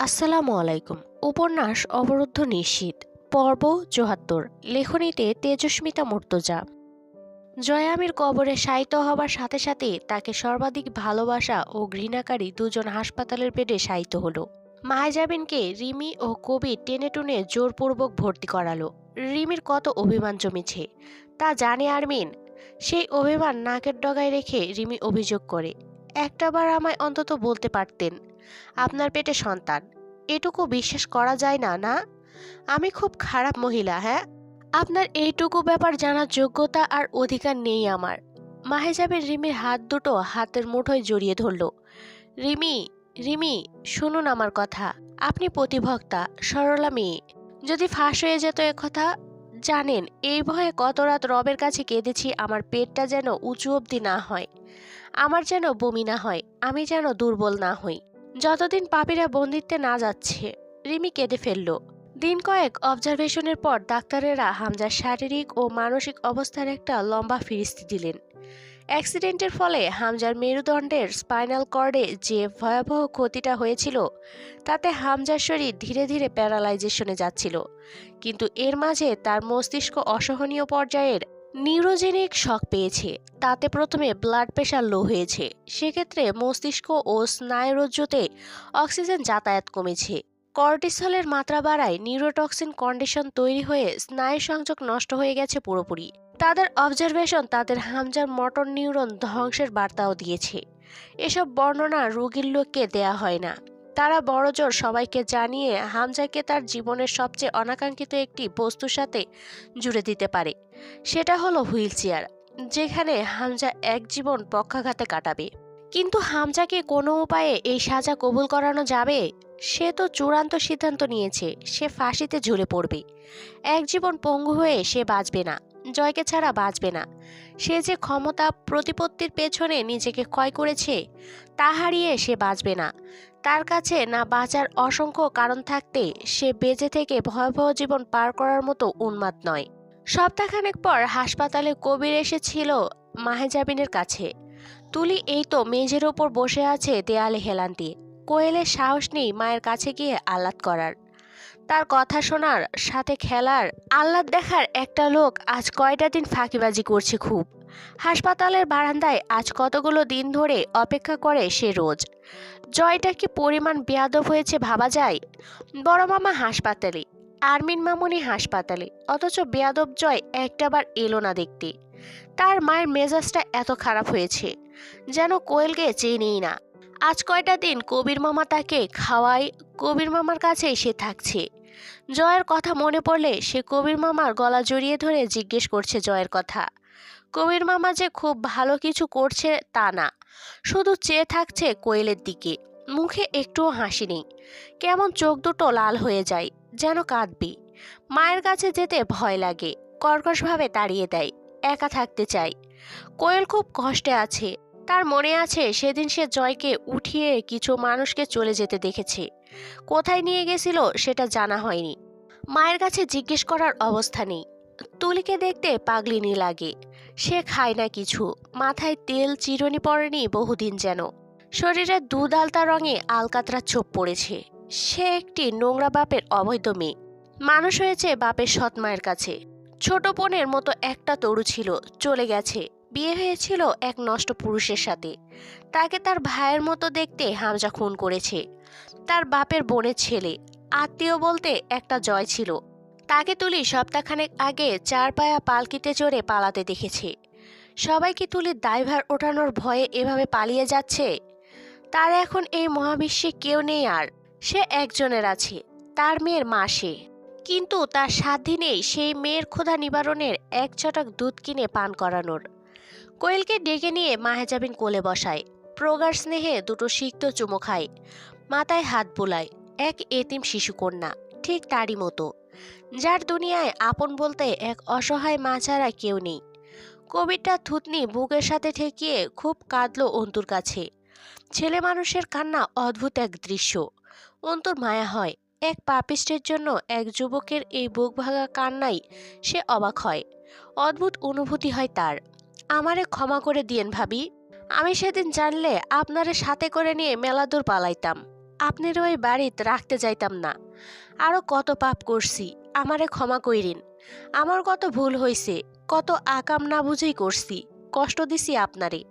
আসসালামু আলাইকুম। উপন্যাস অবরুদ্ধ নিশ্চিত, পর্ব ৭৪। লেখনীতে তেজস্মিতা মুর্তজা। জয়া আমির কবরে শায়িত হবার সাথে সাথে তাকে সর্বাধিক ভালোবাসা ও ঘৃণাকারী দুজন হাসপাতালের বেডে শায়িত হলো। মাহেজাবিনকে রিমি ও কবির টেনে টুনে জোরপূর্বক ভর্তি করালো। রিমির কত অভিমান জমেছে তা জানে আরমিন। সেই অভিমান নাকের ডগায় রেখে রিমি অভিযোগ করে, একটাবার আমায় অন্তত বলতে পারতেন আপনার পেটে সন্তান। এটুকু বিশ্বাস করা যায় না? না, আমি খুব খারাপ মহিলা। হ্যাঁ, আপনার এইটুকু ব্যাপার জানার যোগ্যতা আর অধিকার নেই আমার। মাহেজাবিন রিমির হাত দুটো হাতের মুঠোয় জড়িয়ে ধরল। রিমি, রিমি, শুনুন আমার কথা। আপনি প্রতিভক্তা, সরলা মেয়ে। যদি ফাঁস হয়ে যেত কথা, জানেন এই ভয়ে কত রাত রবের কাছে কেঁদেছি আমার পেটটা যেন উঁচু অবধি না হয়, আমার যেন বমি না হয়, আমি যেন দুর্বল না হই, যতদিন পাপীরা বন্দিত্বে না যাচ্ছে। রিমি কেঁদে ফেলল। দিন কয়েক অবজারভেশনের পর ডাক্তারেরা হামজার শারীরিক ও মানসিক অবস্থার একটা লম্বা ফিরিস্তি দিলেন। অ্যাক্সিডেন্টের ফলে হামজার মেরুদণ্ডের স্পাইনাল কর্ডে যে ভয়াবহ ক্ষতিটা হয়েছিল, তাতে হামজার শরীর ধীরে ধীরে প্যারালাইজেশনে যাচ্ছিল। কিন্তু এর মাঝে তার মস্তিষ্ক অসহনীয় পর্যায়ের নিউরোজেনিক শক পেয়েছে। তাতে প্রথমে ব্লাড প্রেশার লো হয়েছে, সেক্ষেত্রে মস্তিষ্ক ও স্নায়ুরজ্জুতে অক্সিজেন যাতায়াত কমেছে। কর্টিসলের মাত্রা বাড়ায় নিউরোটক্সিন কন্ডিশন তৈরি হয়ে স্নায়ু সংযোগ নষ্ট হয়ে গেছে পুরোপুরি। তাদের অবজারভেশন তাদের হামজার মোটর নিউরন ধ্বংসের বার্তাও দিয়েছে। এসব বর্ণনা রোগীর লোককে দেয়া হয় না। তারা বড়জোর সবাইকে জানিয়ে হামজাকে তার জীবনের সবচেয়ে অনাকাঙ্ক্ষিত একটি বস্তুর সাথে জুড়ে দিতে পারে। সেটা হলো হুইল চেয়ার, যেখানে হামজা এক জীবন পক্ষাঘাতে কাটাবে। কিন্তু হামজাকে কোনো উপায়ে এই সাজা কবুল করানো যাবে? সে তো চূড়ান্ত সিদ্ধান্ত নিয়েছে, সে ফাঁসিতে ঝুলে পড়বে। এক জীবন পঙ্গু হয়ে সে বাঁচবে না, জয়কে ছাড়া বাঁচবে না। সে যে ক্ষমতা প্রতিপত্তির পেছনে নিজেকে ক্ষয় করেছে, তা হারিয়ে সে বাঁচবে না। তার কাছে না বাঁচার অসংখ্য কারণ থাকতে সে বেঁচে থেকে ভয়াবহ জীবন পার করার মতো উন্মাদ নয়। সপ্তাহখানেক পর হাসপাতালে কবির এসেছিল মাহেজাবিনের কাছে। তুলি এই তো মেঝের ওপর বসে আছে দেয়ালে হেলান দিয়ে। কোয়েলের সাহস নেই মায়ের কাছে গিয়ে আহ্লাদ করার, তার কথা শোনার, সাথে খেলার, আহ্লাদ দেখার। একটা লোক আজ কয়টা দিন ফাঁকিবাজি করছে খুব। হাসপাতালের বারান্দায় আজ কতগুলো দিন ধরে অপেক্ষা করে সে রোজ। জয়টা কি পরিমাণ বেয়াদব হয়েছে ভাবা যায়। বড় মামা হাসপাতালে, আরমিন মামুনি হাসপাতালে, অথচ বেয়াদব জয় একটাবার এলো না দেখতে। তার মায়ের মেজাজটা এত খারাপ হয়েছে যেন কোয়েলকে চেনেই না। আজ কয়টা দিন কবির মামা তাকে খাওয়ায়, কবির মামার কাছেই সে থাকছে। জয়ের কথা মনে পড়লে সে কবির মামার গলা জড়িয়ে ধরে জিজ্ঞেস করছে জয়ের কথা। কবির মামা যে খুব ভালো কিছু করছে তা না, শুধু চেয়ে থাকছে কোয়েলের দিকে। মুখে একটুও হাসি নেই, কেমন চোখ দুটো লাল হয়ে যায়, যেন কাঁদবে। মায়ের কাছে যেতে ভয় লাগে, কর্কশভাবে তাড়িয়ে দেয়। একা থাকতে চাই। কোয়েল খুব কষ্টে আছে। তার মনে আছে সেদিন সে জয়কে উঠিয়ে কিছু মানুষকে চলে যেতে দেখেছে। কোথায় নিয়ে গেছিল সেটা জানা হয়নি। মায়ের কাছে জিজ্ঞেস করার অবস্থা নেই। তুলিকে দেখতে পাগলিনী লাগে। সে খায় না কিছু, মাথায় তেল চিরুনি পড়েনি বহুদিন যেন। শরীরে দুধ আলতা রঙে আলকাতরা ছোপ পড়েছে। সে একটি নোংরা বাপের অবৈধ মেয়ে। মানুষ হয়েছে বাপের সৎ মায়ের কাছে। ছোট বোনের মতো একটা তরু ছিল, চলে গেছে। বিয়ে হয়েছিল এক নষ্ট পুরুষের সাথে। তাকে তার ভাইয়ের মতো দেখতে হামজা খুন করেছে। তার বাপের বোনের ছেলে। আত্মীয় বলতে একটা জয় ছিল। তাকে তুলি সপ্তাহখানেক আগে চার পায়া পালকিতে চড়ে পালাতে দেখেছে। সবাই কি তুলির দায়ভার ওঠানোর ভয়ে এভাবে পালিয়ে যাচ্ছে? তার এখন এই মহাবিশ্বে কেউ নেই আর। সে একজনের আছে, তার মেয়ের মা সে। কিন্তু তার সাধ্য নেই সেই মেয়ের ক্ষুধা নিবারণের এক চটাক দুধ কিনে পান করানোর। কোয়েলকে ডেকে নিয়ে মাহেজাবিন কোলে বসায়। প্রগাঢ় স্নেহে দুটো সিক্ত চুমো খায়, মাথায় হাত বোলায়। এক এতিম শিশুকন্যা, ঠিক তারই মতো, যার দুনিয়ায় আপন বলতে এক অসহায় মা ছাড়া কেউ নেই। কবিরটা থুতনি বুকের সাথে ঠেকিয়ে খুব কাঁদল অন্তুর কাছে। ছেলে মানুষের কান্না অদ্ভুত এক দৃশ্য। অন্তুর মায়া হয়। এক পাপিষ্টের জন্য এক যুবকের এই বুক ভাঙা কান্নাই সে অবাক হয়। অদ্ভুত অনুভূতি হয় তার। আমারে ক্ষমা করে দিয়েন ভাবি। আমি সেদিন জানলে আপনারে সাথে করে নিয়ে মেলা দূর পালাইতাম। আপনার ওই বাড়িতে রাখতে যাইতাম না। আরো কত পাপ করছি, আমারে ক্ষমা কইরিন। আমার কত ভুল হইছে, কত আকাম না বুঝেই করছি, কষ্ট দিছি আপনারে।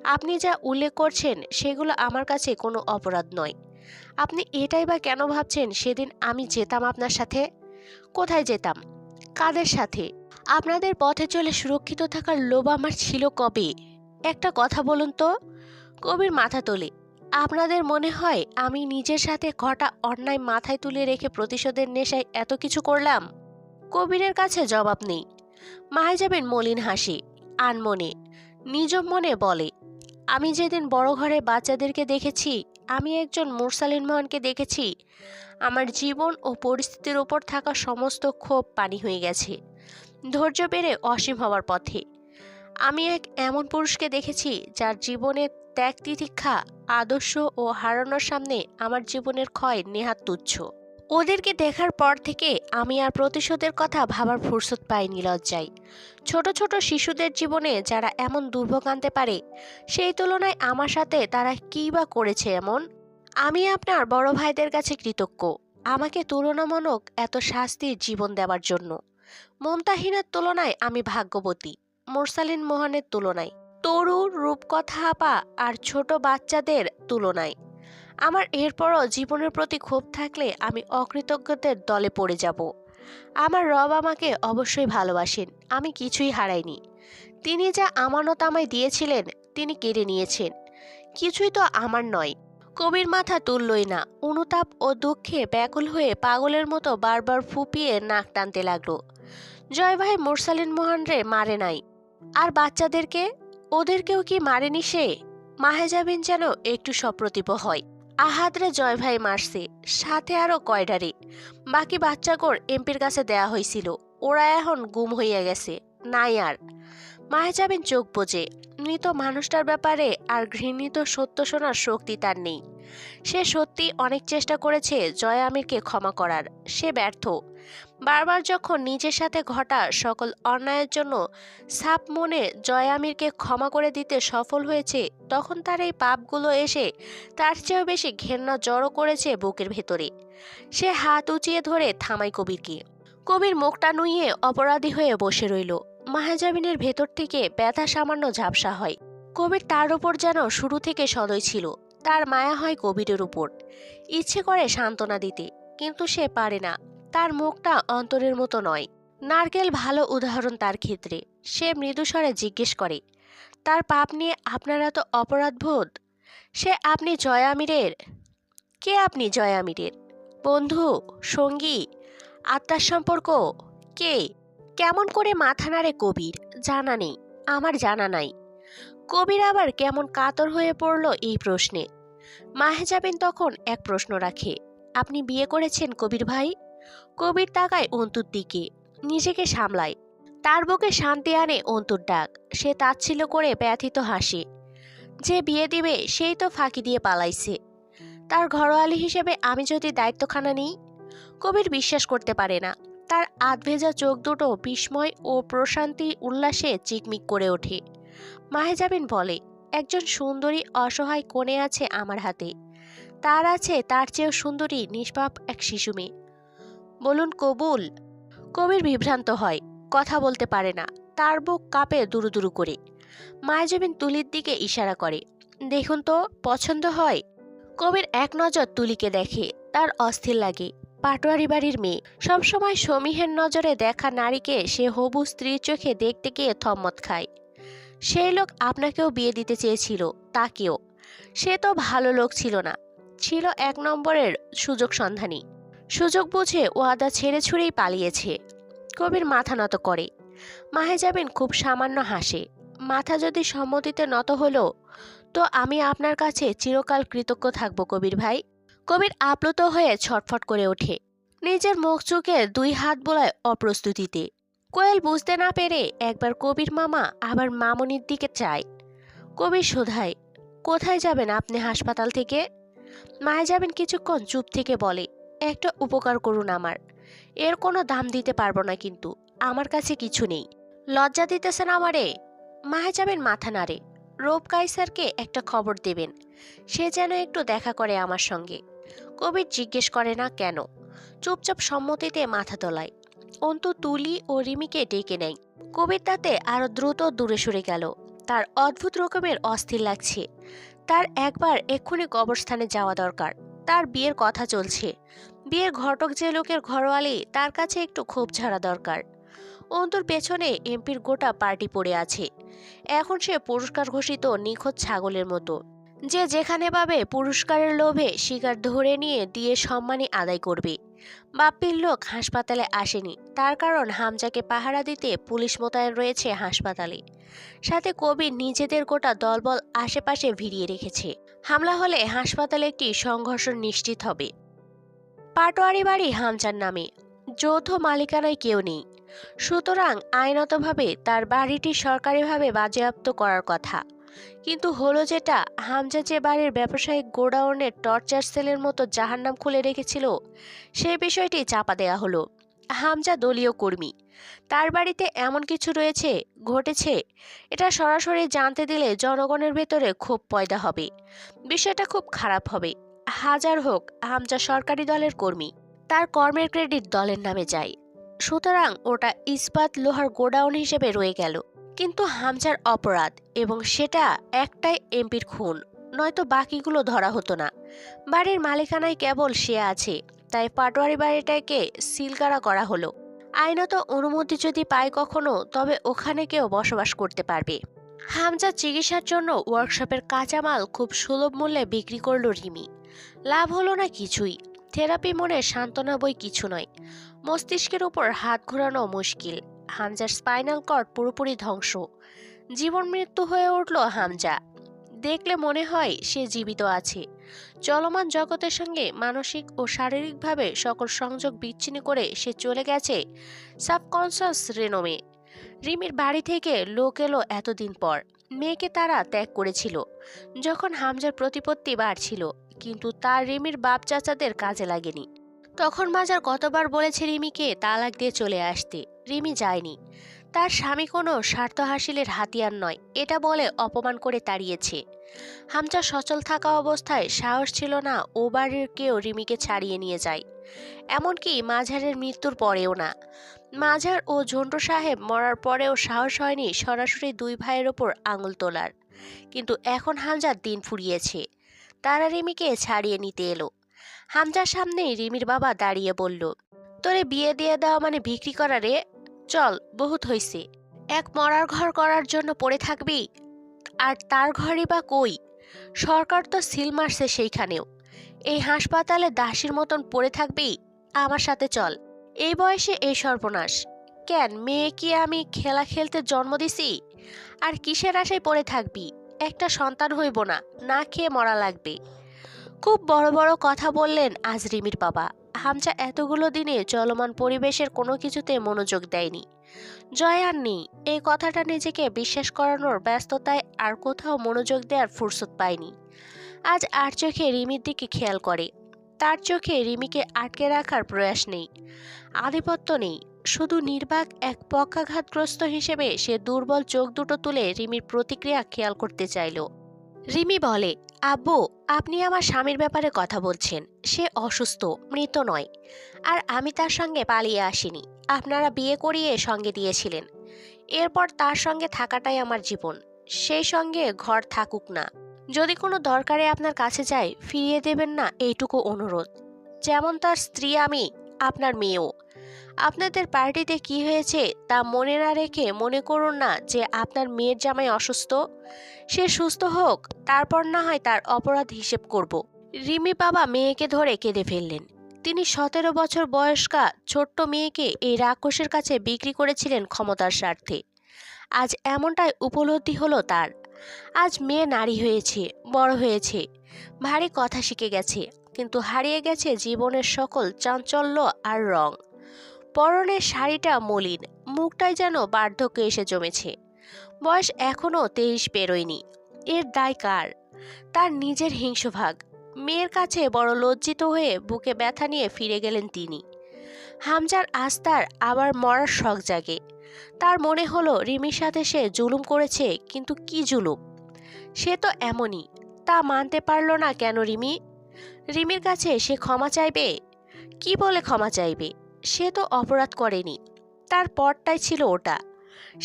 আপনি যা উল্লেখ করছেন সেগুলো আমার কাছে কোনো অপরাধ নয়। আপনি এটাই বা কেন ভাবছেন সেদিন আমি যেতাম আপনার সাথে? কোথায় যেতাম? কাদের সাথে? আপনাদের পথে চলে সুরক্ষিত থাকার লোভ আমার ছিল কবে? একটা কথা বলুন তো। কবির মাথা তোলে। আপনাদের মনে হয় আমি নিজের সাথে ঘটা অন্যায় মাথায় তুলে রেখে প্রতিশোধের নেশায় এত কিছু করলাম? কবিরের কাছে জবাব নেই। মাহেজাবিন মলিন হাসি, আনমনে নিজ মনে বলে, আমি যেদিন বড় ঘরে বাচ্চাদেরকে দেখেছি, আমি একজন মুরসালিন মোহনকে দেখেছি, আমার জীবন ও পরিস্থিতির উপর থাকা সমস্ত ক্ষোভ পানি হয়ে গেছে, ধৈর্য বেড়ে অসীম হওয়ার পথে। আমি এক এমন পুরুষকে দেখেছি যার জীবনের ত্যাগ তিতিক্ষা, আদর্শ ও হারানোর সামনে আমার জীবনের ক্ষয় নেহাত তুচ্ছ। ওদেরকে দেখার পর থেকে আমি আর প্রতিশোধের কথা ভাবার ফুরসত পাইনি লজ্জায়। ছোট ছোট শিশুদের জীবনে যারা এমন দুর্ভোগ আনতে পারে, সেই তুলনায় আমার সাথে তারা কী বা করেছে এমন? আমি আপনার বড় ভাইদের কাছে কৃতজ্ঞ, আমাকে তুলনামূলক এত শাস্তির জীবন দেওয়ার জন্য। মমতাহীনের তুলনায় আমি ভাগ্যবতী, মোরসালিন মোহনের তুলনায়, তরু রূপকথা আপা আর ছোট বাচ্চাদের তুলনায়। আমার এরপরও জীবনের প্রতি ক্ষোভ থাকলে আমি অকৃতজ্ঞদের দলে পড়ে যাব। আমার রব আমাকে অবশ্যই ভালোবাসেন, আমি কিছুই হারাইনি। তিনি যা আমানত আমায় দিয়েছিলেন তিনি কেড়ে নিয়েছেন, কিছুই তো আমার নয়। কবির মাথা তুললই না, অনুতাপ ও দুঃখে ব্যাকুল হয়ে পাগলের মতো বারবার ফুপিয়ে নাক টানতে লাগলো। জয় ভাই মুরসালিন মোহন রে মারে নাই, আর বাচ্চাদেরকে, ওদেরকেও কি মারেনি সে? মাহেজাবিন যেন একটু সপ্রতিভ হয়। আহাদরে জয় ভাই মারছে, সাথে আরো কয়ডারে। বাকি বাচ্চাগোর এমপির কাছে দেয়া হয়েছিল, ওরা এখন গুম হইয়া গেছে, নাই আর। মাহেজাবিন চোখ বোঝে, মৃত মানুষটার ব্যাপারে আর ঘৃণিত সত্য শোনার শক্তি তার নেই। সে সত্যি অনেক চেষ্টা করেছে জয় আমিরকে ক্ষমা করার, সে ব্যর্থ। বারবার যখন নিজের সাথে ঘটা সকল অন্যায়ের জন্য সাপ মনে জয় আমিরকে ক্ষমা করে দিতে সফল হয়েছে, তখন তার এই পাপগুলো এসে তার চেয়েও বেশি ঘেন্না জড়ো করেছে বুকের ভেতরে। সে হাত উঁচিয়ে ধরে থামায় কবিরকে। কবির মুখটা নুইয়ে অপরাধী হয়ে বসে রইল। মাহেজাবিনের ভেতর থেকে ব্যথা সামান্য ঝাপসা হয়। কবির তার উপর যেন শুরু থেকে সদয় ছিল, তার মায়া হয় কবিরের উপর। ইচ্ছে করে সান্ত্বনা দিতে, কিন্তু সে পারে না। তার মুখটা অন্তরের মতো নয়। নারকেল ভালো উদাহরণ তার ক্ষেত্রে। সে মৃদুস্বরে জিজ্ঞেস করে, তার পাপ নিয়ে আপনারা তো অপরাধবোধ? সে আপনি জয় আমিরের? কে আপনি জয় আমিরের? বন্ধু, সঙ্গী, আত্মার সম্পর্ক? কে? কেমন করে মাথা নাড়ে কবির, জানা নেই, আমার জানা নাই। কবির আবার কেমন কাতর হয়ে পড়ল এই প্রশ্নে। মাহেজাবিন তখন এক প্রশ্ন রাখে, আপনি বিয়ে করেছেন কবির ভাই? কবির তাকায় অন্তুর দিকে, নিজেকে সামলায়। তার বুকে শান্তি আনে অন্তুর ডাক। সে তাচ্ছিল্য করে ব্যথিত হাসে। যে বিয়ে দিবে সেই তো ফাঁকি দিয়ে পালাইছে। তার ঘরোয়ালি হিসেবে আমি যদি দায়িত্বখানা নিই? কবির বিশ্বাস করতে পারে না। তার আধভেজা চোখ দুটো বিস্ময় ও প্রশান্তি উল্লাসে চিকমিক করে ওঠে। মাহেজাবিন বলে, একজন সুন্দরী অসহায় কনে আছে আমার হাতে। তার আছে তার চেয়েও সুন্দরী নিষ্পাপ এক শিশু মেয়ে। বলুন কবুল। কবির বিভ্রান্ত হয়, কথা বলতে পারে না, তার বুক কাঁপে দুরু দুরু করে। মাহেজাবিন তুলির দিকে ইশারা করে, দেখুন তো পছন্দ হয়? কবির এক নজর তুলিকে দেখে, তার অস্থির লাগে। পাটোয়ারি বাড়ির মেয়ে, সবসময় সমীহের নজরে দেখা নারীকে সে হবু স্ত্রীর চোখে দেখতে গিয়ে থম্মত খায়। সেই লোক আপনাকেও বিয়ে দিতে চেয়েছিল, তাকেও। সে তো ভালো লোক ছিল না, ছিল এক নম্বরের সুযোগ সন্ধানী। সুযোগ বুঝে ওয়াদা ছেড়ে ছুড়েই পালিয়েছে। কবির মাথা নত করে। মাহেজাবিন খুব সামান্য হাসে। মাথা যদি সম্মতিতে নত হলো, তো আমি আপনার কাছে চিরকাল কৃতজ্ঞ থাকব কবির ভাই। কবির আপ্লুত হয়ে ছটফট করে ওঠে। নিজের মুখ চুকে দুই হাত বোলায় অপ্রস্তুতিতে। কোয়েল বুঝতে না পেরে একবার কবির মামা আবার মামনির দিকে চায়। কবির শোধায়, কোথায় যাবেন আপনি হাসপাতাল থেকে? মাহেজাবিন কিছুক্ষণ চুপ থেকে বলে, একটা উপকার করুন আমার। এর কোনো দাম দিতে পারবো না, কিন্তু আমার কাছে কিছু নেই। লজ্জা দিতেছেন আমারে? মাহেজাবিন মাথা নাড়ে। রূপ কাইসারকে একটা খবর দেবেন, সে যেন একটু দেখা করে আমার সঙ্গে। কবির জিজ্ঞেস করে না কেন, চুপচাপ সম্মতিতে মাথা তোলায়। অন্তু তুলি ও রিমিকে ডেকে নেয়। কবির তাতে আরো দ্রুত দূরে সরে গেল। তার অদ্ভুত রকমের অস্থির লাগছে। তার একবার এক্ষুনি কবরস্থানে যাওয়া দরকার। তার বিয়ের কথা চলছে। বিয়ের ঘটক যে লোকের ঘরওয়ালি, তার কাছে একটু ক্ষোভ ঝাড়া দরকার। অন্তুর পেছনে এমপির গোটা পার্টি পড়ে আছে। এখন সে পুরস্কার ঘোষিত নিখোঁজ ছাগলের মতো, যে যেখানে পাবে পুরস্কারের লোভে শিকার ধরে নিয়ে দিয়ে সম্মানী আদায় করবে। বাপ্পির লোক হাসপাতালে আসেনি, তার কারণ হামজাকে পাহারা দিতে পুলিশ মোতায়েন রয়েছে হাসপাতালে। সাথে কবির নিজেদের গোটা দলবল আশেপাশে ভিড়িয়ে রেখেছে। হামলা হলে হাসপাতালে একটি সংঘর্ষ নিশ্চিত হবে। পাটোয়ারি বাড়ি হামজার নামে, যৌথ মালিকানায় কেউ নেই। সুতরাং আইনতভাবে তার বাড়িটি সরকারিভাবে বাজেয়াপ্ত করার কথা। কিন্তু হলো যেটা, হামজা যে বাড়ির ব্যবসায়িক গোডাউনের টর্চার সেলের মতো জাহান্নাম খুলে রেখেছিল, সেই বিষয়টি চাপা দেয়া হলো। হামজা দলীয় কর্মী, তার বাড়িতে এমন কিছু ঘটেছে, এটা সরাসরি জানতে দিলে জনগণের ভেতরে ক্ষোভ পয়দা হবে। বিষয়টা খুব খারাপ হবে। হাজার হোক হামজা সরকারি দলের কর্মী, তার কর্মের ক্রেডিট দলের নামে যায়। সুতরাং ওটা ইস্পাত লোহার গোডাউন হিসেবে রয়ে গেল। কিন্তু হামজার অপরাধ, এবং সেটা একটাই, এমপির খুন, নয়তো বাকিগুলো ধরা হতো না। বাড়ির মালিকানায় কেবল সে আছে, তাই পাটোয়ারি বাড়িটাকে সিলগালা করা হলো। আইনত অনুমতি যদি পায় কখনো, তবে ওখানে কেউ বসবাস করতে পারবে। হামজা চিকিৎসার জন্য ওয়ার্কশপের কাঁচামাল খুব সুলভ মূল্যে বিক্রি করলো রিমি। লাভ হলো না কিছুই। থেরাপি মনে সান্ত্বনা বই কিছু নয়। মস্তিষ্কের উপর হাত ঘোরানো মুশকিল। হামজার স্পাইনাল কর্ড পুরোপুরি ধ্বংস। জীবন মৃত্যু হয়ে উঠল হামজা। দেখলে মনে হয় সে জীবিত আছে। চলমান জগতের সঙ্গে মানসিক ও শারীরিকভাবে সকল সংযোগ বিচ্ছিন্ন করে সে চলে গেছে সাবকনশাস রেনমে। রিমির বাড়ি থেকে লোক এলো এতদিন পর। মেয়েকে তারা ত্যাগ করেছিল যখন হামজার প্রতিপত্তি বাড়ছিল, কিন্তু তার রিমির বাপ চাচাদের কাজে লাগেনি। তখন মাজার কতবার বলেছে রিমিকে তালাক দিয়ে চলে আসতে, রিমি যায়নি। তার স্বামী কোনো স্বার্থ হাসিলের হাতিয়ার নয়, এটা বলে অপমান করে তাড়িয়েছে। হামজা সচল থাকা অবস্থায় সাহস ছিল না ও বাড়ির কেউ রিমিকে ছাড়িয়ে নিয়ে যায়, এমনকি মাঝারের মৃত্যুর পরেও না। মাঝার ও ঝন্টু সাহেব মরার পরেও সাহস হয়নি সরাসরি দুই ভাইয়ের ওপর আঙুল তোলার। কিন্তু এখন হামজার দিন ফুরিয়েছে। তারা রিমিকে ছাড়িয়ে নিতে এলো। হামজার সামনেই রিমির বাবা দাঁড়িয়ে বলল, তোরে বিয়ে দিয়ে দেওয়া মানে বিক্রি করা রে। চল, বহুত হইছে। এক মরার ঘর করার জন্য পড়ে থাকবি? আর তার ঘরই বা কই? সরকার তো সিল মারছে সেইখানেও। এই হাসপাতালে দাসীর মতন পড়ে থাকবি? আমার সাথে চল। এই বয়সে এই সর্বনাশ কেন? মেয়ে কি আমি খেলা খেলতে জন্ম দিছি? আর কিসের আশায় পড়ে থাকবি? একটা সন্তান হইব না, না খেয়ে মরা লাগবে। খুব বড় বড় কথা বললেন আজ রিমির বাবা। হামজা এতগুলো দিনে চলমান পরিবেশের কোনো কিছুতে মনোযোগ দেয়নি। জয় আর নেই, এই কথাটা নিজেকে বিশ্বাস করানোর ব্যস্ততায় আর কোথাও মনোযোগ দেওয়ার ফুরসত পায়নি। আজ আর চোখে রিমির দিকে খেয়াল করে। তার চোখে রিমিকে আটকে রাখার প্রয়াস নেই, আধিপত্য নেই, শুধু নির্বাক এক পক্ষাঘাতগ্রস্ত হিসেবে সে দুর্বল চোখ দুটো তুলে রিমির প্রতিক্রিয়া খেয়াল করতে চাইল। রিমি বলে, আব্বু, আপনি আমার স্বামীর ব্যাপারে কথা বলছেন। সে অসুস্থ, মৃত নয়। আর আমি তার সঙ্গে পালিয়ে আসিনি। আপনারা বিয়ে করিয়ে সঙ্গে দিয়েছিলেন। এরপর তার সঙ্গে থাকাটাই আমার জীবন। সেই সঙ্গে ঘর থাকুক না। যদি কোনো দরকারে আপনার কাছে যাই, ফিরিয়ে দেবেন না, এইটুকু অনুরোধ। যেমন তার স্ত্রী আমি, আপনার মেয়েও। আপনাদের পার্টিতে কি হয়েছে তা মনে না রেখে মনে করুন না যে আপনার মেয়ের জামাই অসুস্থ। সে সুস্থ হোক, তারপর না হয় তার অপরাধ হিসেব করব। রিমি বাবা মেয়েকে ধরে কেঁদে ফেললেন। তিনি 17 বছর বয়স্কা ছোট্ট মেয়েকে এই রাক্ষসের কাছে বিক্রি করেছিলেন ক্ষমতার স্বার্থে। আজ এমনটাই উপলব্ধি হলো তার। আজ মেয়ে নারী হয়েছে, বড় হয়েছে, ভারী কথা শিখে গেছে, কিন্তু হারিয়ে গেছে জীবনের সকল চাঞ্চল্য আর রং। পরনের শাড়িটা মলিন, মুখটাই যেন বার্ধক্য এসে জমেছে। বয়স এখনো 23 পেরোয়নি। এর দায় কার? তার নিজের হিংস্রভাগ। মেয়ের কাছে বড় লজ্জিত হয়ে বুকে ব্যথা নিয়ে ফিরে গেলেন তিনি। হামজার আস্তার আবার মরার শখ জাগে। তার মনে হলো রিমির সাথে সে জুলুম করেছে, কিন্তু কি জুলুম? সে তো এমনই, তা মানতে পারল না কেন রিমি? রিমির কাছে সে ক্ষমা চাইবে? কি বলে ক্ষমা চাইবে? সে তো অপরাধ করেনি, তার পরটাই ছিল ওটা।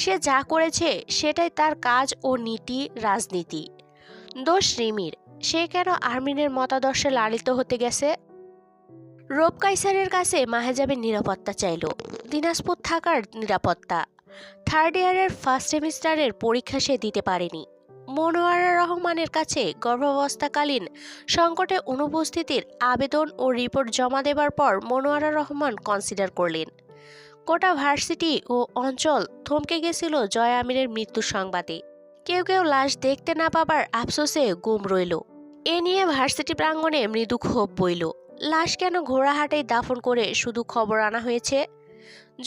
সে যা করেছে সেটাই তার কাজ ও নীতি, রাজনীতি। দোষ রিমির। সে কেন আর্মিনের মতাদর্শে লালিত হতে গেছে? রব কাইসারের কাছে মাহেজাবিন নিরাপত্তা চাইল, দিনাজপুর থাকার নিরাপত্তা। থার্ড ইয়ারের ফার্স্ট সেমিস্টারের পরীক্ষা সে দিতে পারেনি। মনোয়ারা রহমানের কাছে গর্ভাবস্থাকালীন সংকটে অনুপস্থিতির আবেদন ও রিপোর্ট জমা দেবার পর মনোয়ারা রহমান কনসিডার করলেন। গোটা ভার্সিটি ও অঞ্চল থমকে গেছিল জয় আমিরের মৃত্যুর সংবাদে। কেউ কেউ লাশ দেখতে না পাবার আফসোসে গুম রইল। এ নিয়ে ভার্সিটি প্রাঙ্গণে মৃদু ক্ষোভ বইল। লাশ কেন ঘোড়াহাটেই দাফন করে শুধু খবর আনা হয়েছে?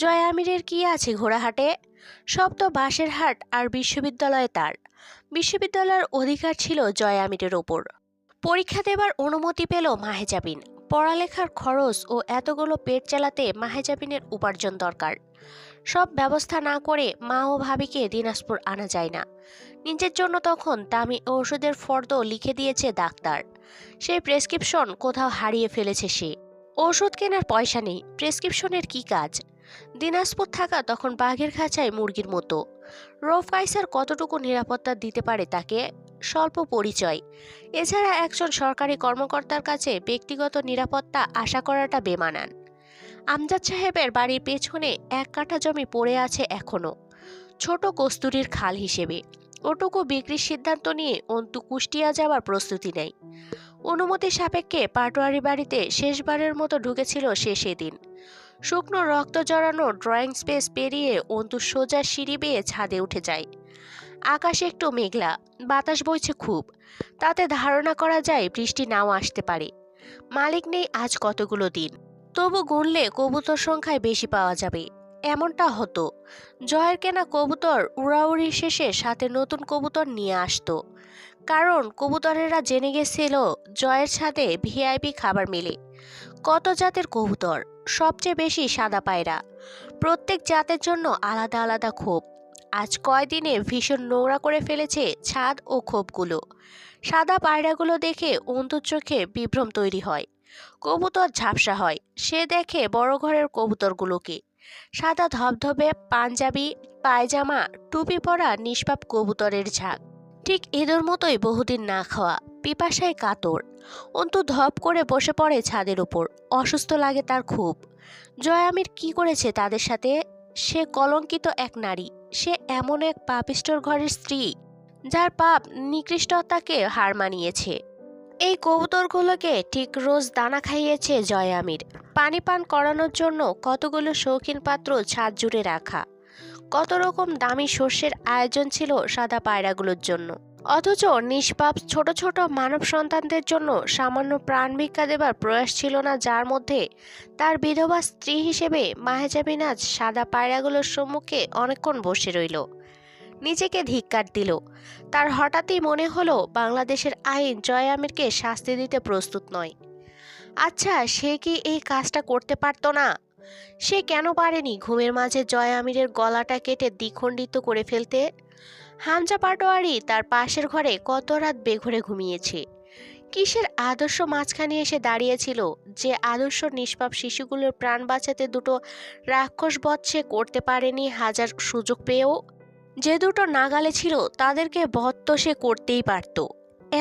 জয় আমিরের কি আছে ঘোড়াহাটে? সব তো বাঁশের হাট আর বিশ্ববিদ্যালয়ে তার। বিশ্ববিদ্যালয়ের অধিকার ছিল জয় আমিরের ওপর। পরীক্ষা দেবার অনুমতি পেল মাহেজাবিন। পড়ালেখার খরচ ও এতগুলো পেট চালাতে মাহেজাবিনের উপার্জন দরকার। সব ব্যবস্থা না করে মা ও ভাবিকে দিনাজপুর আনা যায় না। নিজের জন্য তখন দামি ওষুধের ফর্দ লিখে দিয়েছে ডাক্তার। সেই প্রেসক্রিপশন কোথাও হারিয়ে ফেলেছে সে। ওষুধ কেনার পয়সা নেই, প্রেসক্রিপশনের কি কাজ? দিনাজপুর থাকা তখন বাঘের খাঁচায় মুরগির মতো। রব কাইসার কতটুকু নিরাপত্তা দিতে পারে তাকে? স্বল্প পরিচয়। এছাড়া একজন সরকারি কর্মকর্তার কাছে ব্যক্তিগত নিরাপত্তা আশা করাটা বেমানান। আমজাদ সাহেবের বাড়ির পেছনে 1 কাঠা জমি পড়ে আছে এখনো, ছোট কস্তুরীর খাল হিসেবে। ওটুকু বিক্রির সিদ্ধান্ত নিয়ে অন্তু কুষ্টিয়া যাওয়ার প্রস্তুতি নেয়। অনুমতি সাপেক্ষে পাটোয়ারি বাড়িতে শেষবারের মতো ঢুকেছিল সে সেদিন। শুকনো রক্ত জড়ানো ড্রয়িং স্পেস পেরিয়ে অন্তু সোজা সিঁড়ি বেয়ে ছাদে উঠে যায়। আকাশ একটু মেঘলা, বাতাস বইছে খুব। তাতে ধারণা করা যায় বৃষ্টি নাও আসতে পারে। মালিক নেই আজ কতগুলো দিন, তবু গুনলে কবুতর সংখ্যায় বেশি পাওয়া যাবে। এমনটা হতো। জয়ের কেনা কবুতর উড়াউড়ি শেষে সাথে নতুন কবুতর নিয়ে আসতো। কারণ কবুতরেরা জেনে গেছিল জয়ের ছাদে ভিআইপি খাবার মেলে। কত জাতের কবুতর, সবচেয়ে বেশি সাদা পায়রা। প্রত্যেক জাতের জন্য আলাদা আলাদা খোপ। আজ কয়দিনে ভীষণ নোংরা করে ফেলেছে ছাদ ও খোপগুলো। সাদা পায়রাগুলো দেখে অন্তুর চোখে বিভ্রম তৈরি হয়। কবুতর ঝাপসা হয়। সে দেখে বড় ঘরের কবুতরগুলোকে। সাদা ধবধবে পাঞ্জাবি, পায়জামা, টুপি পরা নিষ্পাপ কবুতরের ঝাঁক। ঠিক এদের মতোই বহুদিন না খাওয়া, পিপাসায় কাতর। অন্তু ধপ করে বসে পড়ে ছাদের উপর। অসুস্থ লাগে তার খুব। জয় আমির কি করেছে তাদের সাথে? সে কলঙ্কিত এক নারী। সে এমন এক পাপিষ্ঠর ঘরের স্ত্রী যার পাপ নিকৃষ্টতাকে হার মানিয়েছে। এই কবুতরগুলোকে ঠিক রোজ দানা খাইয়েছে জয় আমির। পানি পান করানোর জন্য কতগুলো শৌখিন পাত্র ছাদ জুড়ে রাখা। কত রকম দামি শস্যের আয়োজন ছিল সাদা পায়রাগুলোর জন্য। অথচ নিষ্পাপ ছোট ছোট মানব সন্তানদের জন্য সামান্য প্রাণ ভিক্ষা দেবার প্রয়াস ছিল না যার মধ্যে। তার বিধবা স্ত্রী হিসেবে মাহেজাবিন আজ সাদা পায়রাগুলোর সম্মুখে অনেকক্ষণ বসে রইল। নিজেকে ধিক্কার দিল। তার হঠাৎই মনে হলো বাংলাদেশের আইন জয় আমিরকে শাস্তি দিতে প্রস্তুত নয়। আচ্ছা, সে কি এই কাজটা করতে পারত না? সে কেন পারেনি ঘুমের মাঝে জয় আমিরের গলাটা কেটে দ্বিখণ্ডিত করে ফেলতে? হামজা পাটোয়ারি তার পাশের ঘরে কত রাত বেঘরে ঘুমিয়েছে। কিসের আদর্শ মাঝখানে এসে দাঁড়িয়েছিল যে আদর্শ নিষ্পাপ শিশুগুলোর প্রাণ বাঁচাতে দুটো রাক্ষস বধ সে করতে পারেনি হাজার সুযোগ পেয়েও? যে দুটো নাগালে ছিল তাদেরকে বধ তো সে করতেই পারত।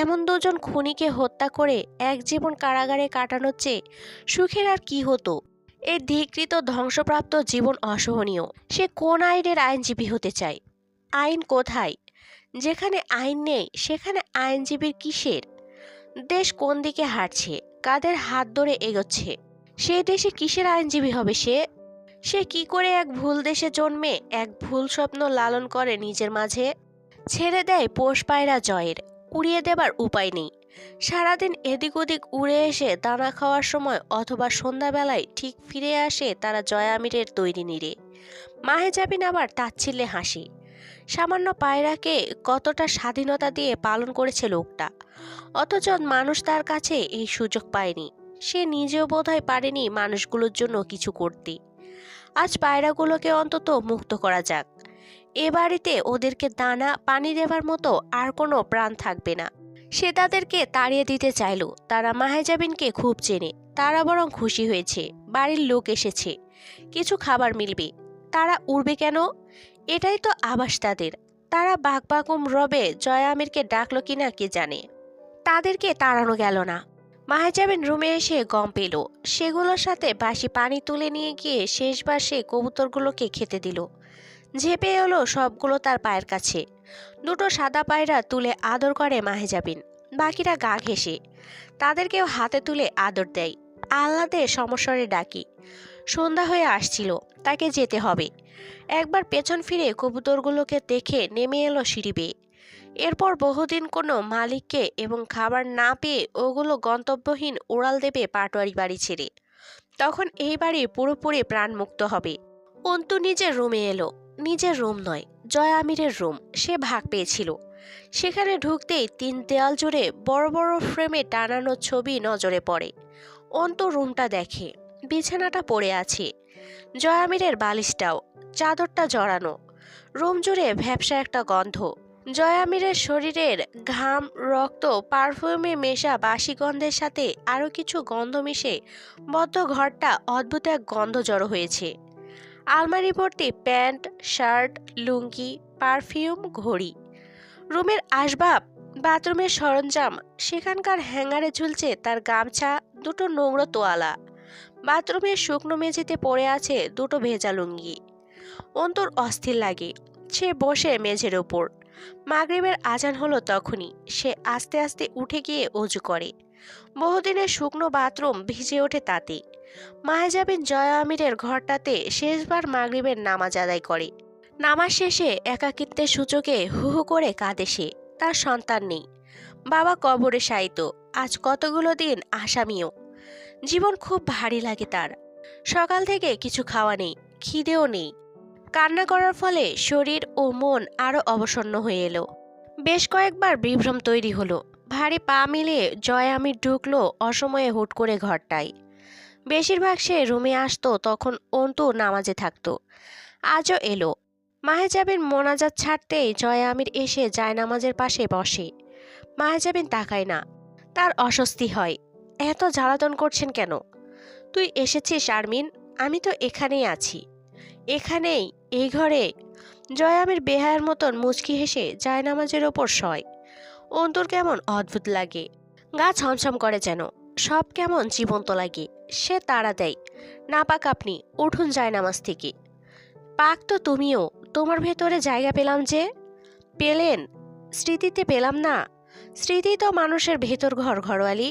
এমন দুজন খুনিকে হত্যা করে এক জীবন কারাগারে কাটানোর চেয়ে সুখের আর কি হতো? এই ধিকৃত ধ্বংসপ্রাপ্ত জীবন অসহনীয়। সে কোন আইনের আইনজীবী হতে চায়? আইন কোথায়? যেখানে আইন নেই সেখানে আইনজীবীর কিসের? দেশ কোন দিকে হাঁটছে, কাদের হাত ধরে এগোচ্ছে? সে দেশে কিসের আইনজীবী হবে সে? সে কি করে এক ভুল দেশে জন্মে এক ভুল স্বপ্ন লালন করে নিজের মাঝে? ছেড়ে দেয় পোষ পায়রা জয়ের। উড়িয়ে দেবার উপায় নেই। সারাদিন এদিক ওদিক উড়ে এসে দানা খাওয়ার সময় অথবা সন্ধ্যাবেলায় ঠিক ফিরে আসে তারা জয় আমিরের তৈরি নিরে। মাহেজাবিন আবার তাচ্ছিল্যে হাসি। সামান্য পায়রাকে কতটা স্বাধীনতা দিয়ে পালন করেছে লোকটা, অথচ মানুষ তার কাছে এই সুযোগ পায়নি। সে নিজেও বোধহয় পারেনি মানুষগুলোর জন্য কিছু করতে। আজ পায়রাগুলোকে অন্তত মুক্ত করা যাক। এ বাড়িতে ওদেরকে দানা পানি দেবার মতো আর কোনো প্রাণ থাকবে না। সে তাদেরকে তাড়িয়ে দিতে চাইল। তারা মাহেজাবিনকে খুব চেনে। তারা বরং খুশি হয়েছে বাড়ির লোক এসেছে, কিছু খাবার মিলবে। তারা উড়বে কেন? এটাই তো আবাস তাদের। তারা বাকবাকুম রবে জয়া আমিরকে ডাকলো কিনা কে জানে। তাদেরকে তাড়ানো গেল না। মাহেজাবিন রুমে এসে গম পেল। সেগুলোর সাথে বাসি পানি তুলে নিয়ে গিয়ে শেষবার সে কবুতরগুলোকে খেতে দিল। ঝেঁপে এলো সবগুলো তার পায়ের কাছে। দুটো সাদা পায়রা তুলে আদর করে মাহেজাবিন। বাকিরা গা ঘেঁষে তাদেরকেও হাতে তুলে আদর দেয়। আহ্লাদে সমস্বরে ডাকি। সন্ধ্যা হয়ে আসছিল, তাকে যেতে হবে। একবার পেছন ফিরে কবুতরগুলোকে দেখে নেমে এলো সিঁড়ি বেয়ে। এরপর বহুদিন কোনো মালিককে এবং খাবার না পেয়ে ওগুলো গন্তব্যহীন উড়াল দেবে পাটোয়ারি বাড়ি ছেড়ে। তখন এই বাড়ি পুরোপুরি প্রাণমুক্ত হবে। অন্তু নিজের রুমে এলো। নিজের রুম নয়, জয়া আমিরের রুম। সে ভাগ পেয়েছিল। সেখানে ঢুকতেই 3 দেয়াল জুড়ে বড় বড় ফ্রেমে টানানো ছবি নজরে পড়ে। অন্তু রুমটা দেখে। বিছানাটা পড়ে আছে, জয়া আমিরের বালিশটাও, চাদরটা জড়ানো। রুম জুড়ে ভ্যাপসা একটা গন্ধ। জয়া আমিরের শরীরের ঘাম, রক্ত, পারফিউমে মেশা বাসি গন্ধের সাথে আরও কিছু গন্ধ মিশে বদ্ধ ঘরটা অদ্ভুত এক গন্ধ জড়ো হয়েছে। আলমারি ভর্তি প্যান্ট, শার্ট, লুঙ্গি, পারফিউম, ঘড়ি। রুমের আসবাব, বাথরুমের সরঞ্জাম, সেখানকার হ্যাঙ্গারে ঝুলছে তার গামছা, দুটো নোংরা তোয়ালা। বাথরুমের শুকনো মেঝেতে পড়ে আছে দুটো ভেজা লুঙ্গি। অন্তর অস্থির লাগে। সে বসে মেঝের ওপর। মাগরিবের আজান হলো তখনই। সে আস্তে আস্তে উঠে গিয়ে অজু করে। বহুদিনের শুকনো বাথরুম ভিজে ওঠে তাতে। মাহেজাবিন জয়া আমিরের ঘরটাতে শেষবার মাগরিবের নামাজ আদায় করে। নামাজ শেষে একাকিত্বের সূচকে হু হু করে কাঁদে সে। তার সন্তান নেই, বাবা কবরে শায়িত, আজ কতগুলো দিন আসামিও। জীবন খুব ভারী লাগে তার। সকাল থেকে কিছু খাওয়া নেই, খিদেও নেই। কান্না করার ফলে শরীর ও মন আরো অবসন্ন হয়ে এলো। বেশ কয়েকবার বিভ্রম তৈরি হলো। ভারী পা মিলিয়ে জয়া আমির ঢুকলো অসময়ে হুট করে ঘরটায়। বেশিরভাগ সে রুমে আসতো তখন অন্তু নামাজে থাকতো। আজও এলো। মাহেজাবিন মোনাজাত ছাড়তেই জয়া আমির এসে জায়নামাজের পাশে বসে। মাহেজাবিন তাকায় না। তার অস্বস্তি হয়। এত জ্বালাতন করছেন কেন? তুই এসেছিস আরমিন? আমি তো এখানেই আছি। এখানেই, এই ঘরে। জয়া আমির বেহায়ার মতন মুচকি হেসে জায়নামাজের ওপর শয়। অন্তুর কেমন অদ্ভুত লাগে। গা ছমছম করে যেন। সব কেমন জীবন্ত লাগে। সে তাড়া দেয়, না পাক আপনি উঠুন জায়নামাজ থেকে। পাক তো তুমিও। তোমার ভেতরে জায়গা পেলাম যে। পেলেন? স্মৃতিতে পেলাম না? স্মৃতি তো মানুষের ভেতর ঘর, ঘরওয়ালি।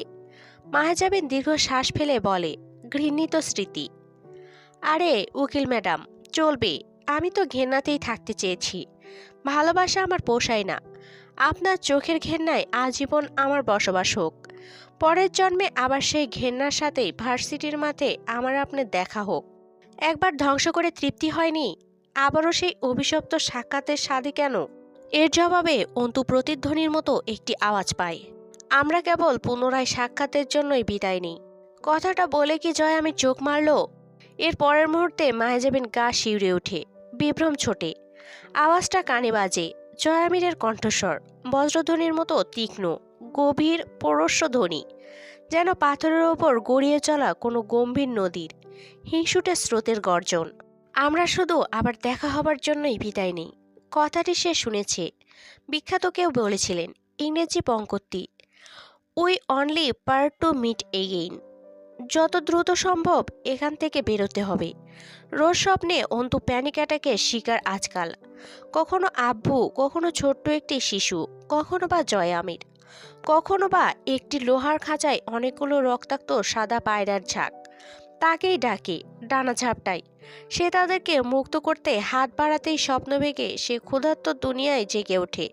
মাহেজাবিন দীর্ঘ শ্বাস ফেলে বলে, ঘৃণিত স্মৃতি। আরে উকিল ম্যাডাম, চলবে। আমি তো ঘেন্নাতেই থাকতে চেয়েছি। ভালোবাসা আমার পোষায় না। আপনার চোখের ঘেন্নায় আজীবন আমার বসবাস হোক। পরের জন্মে আবার সেই ঘেন্নার সাথেই ভার্সিটির মাঠে আমার আপনার দেখা হোক। একবার ধ্বংস করে তৃপ্তি হয়নি, আবারও সেই অভিশপ্ত সাক্ষাতের স্বাদে কেন? এর জবাবে অন্তু প্রতিধ্বনির মতো একটি আওয়াজ পায়। আমরা কেবল পুনরায় সাক্ষাতের জন্যই বিদায় নিই। কথাটা বলে কি জয় আমি চোখ মারল? এর পরের মুহূর্তে মাহেজাবিন গা শিউরে ওঠে, বিভ্রম ছোটে। আওয়াজটা কানে বাজে। জয়ামিরের কণ্ঠস্বর, বজ্রধ্বনির মতো তীক্ষ্ণ, গভীর, পরশ্য ধ্বনি, যেন পাথরের ওপর গড়িয়ে চলা কোনো গম্ভীর নদীর হিংসুটে স্রোতের গর্জন। আমরা শুধু আবার দেখা হবার জন্যই বিদায় নেই। কথাটি সে শুনেছে। বিখ্যাত কেউ বলেছিলেন, ইংরেজি পঙ্কতি, we only part to meet again. যত দ্রুত সম্ভব এখান থেকে বেরোতে হবে। রোজ স্বপ্নে অন্তু প্যানিক অ্যাটাকের শিকার আজকাল। কখনো আব্বু, কখনো ছোট্ট একটি শিশু, কখনো বা জয় আমির, কখনো বা একটি লোহার খাঁচায় অনেকগুলো রক্তাক্ত সাদা পায়রার ঝাঁক। তাকেই ডাকে, ডানা ঝাপটায়। সে তাদেরকে মুক্ত করতে হাত বাড়াতেই স্বপ্ন ভেঙে সে ক্ষুধার্ত দুনিয়ায় জেগে ওঠে,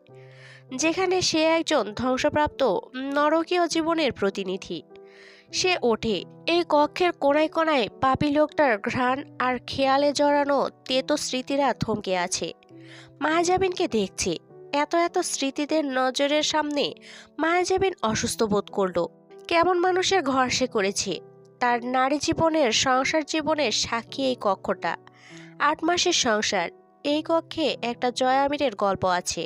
যেখানে সে একজন ধ্বংসপ্রাপ্ত নরকীয় জীবনের প্রতিনিধি। সে ওঠে। এই কক্ষের কোনায় কোনায় পাপী লোকটার ঘ্রাণ আর খেয়ালে জড়ানো তেতো স্মৃতিরা থমকে আছে। মায়াজাবিনকে দেখছে। এত এত স্মৃতিদের নজরের সামনে মায়াজাবিন অসুস্থ বোধ করল। কেমন মানুষের ঘর সে করেছে। তার নারী জীবনের, সংসার জীবনের সাক্ষী এই কক্ষটা। 8 মাসের সংসার। এই কক্ষে একটা জয়া আমিরের গল্প আছে,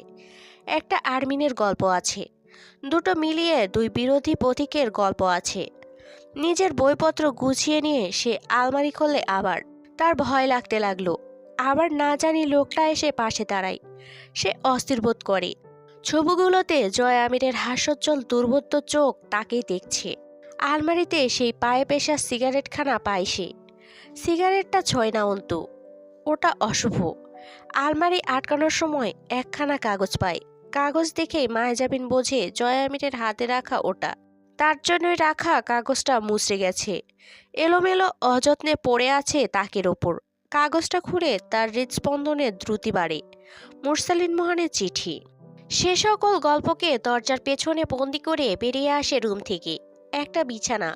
একটা আরমিনের গল্প আছে। দুটো মিলিয়ে দুই বিরোধী পথিকের গল্প আছে। নিজের বইপত্র গুছিয়ে নিয়ে সে আলমারি খুললে আবার তার ভয় লাগতে লাগলো। আবার না জানি লোকটা এসে পাশে দাঁড়ায়, সে অস্থির বোধ করে। ছবিগুলোতে জয় আমিরের হাস্যোজ্জ্বল দুর্বোধ্য চোখ তাকেই দেখছে। আলমারিতে সেই পায়ে পেশা সিগারেটখানা পায় সে। সিগারেটটা ছয় না অন্তু, ওটা অশুভ। আলমারি আটকানোর সময় একখানা কাগজ পায়। কাগজ দেখেই মায়াজাবিন বোঝে জয় আমিরের হাতে রাখা ওটা। তার জন্যই রাখা কাগজটা মুচড়ে গেছে, এলোমেলো অযত্নে পড়ে আছে তাকের ওপর। কাগজটা খুলে তার হৃদস্পন্দনের দ্রুতি বাড়ে। মুরসালিন মোহনের চিঠি। সে সকল গল্পকে দরজার পেছনে বন্দি করে বেরিয়ে আসে রুম থেকে। একটা বিছানা,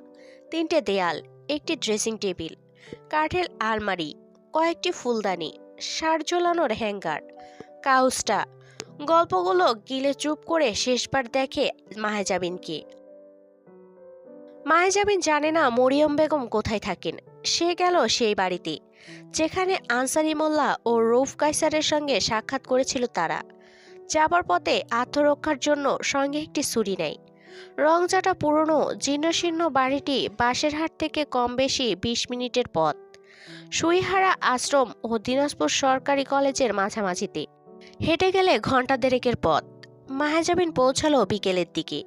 তিনটে দেয়াল, একটি ড্রেসিং টেবিল, কাঠের আলমারি, কয়েকটি ফুলদানি, শার্ট ঝোলানোর হ্যাঙ্গার, কাউসটা। গল্পগুলো গিলে চুপ করে শেষবার দেখে মাহেজাবিনকে। মাহেজাবিন জানে না মরিয়ম বেগম কোথায় থাকেন। সে গেল সেই বাড়িতে যেখানে আনসারি মোল্লা ও রৌফ কাইসারের সঙ্গে সাক্ষাৎ করেছিল তারা। যাবার পথে আত্মরক্ষার জন্য সঙ্গে একটি ছুরি নেয়। রংচাটা পুরনো জীর্ণশীর্ণ বাড়িটি বাঁশেরহাট থেকে কম বেশি 20 মিনিটের পথ। সুইহারা আশ্রম ও দিনাজপুর সরকারি কলেজের মাঝামাঝিতে। হেঁটে গেলে ঘন্টা দেড়েকের পথ। মাহেজাবিন পৌঁছালো বিকেলের দিকে।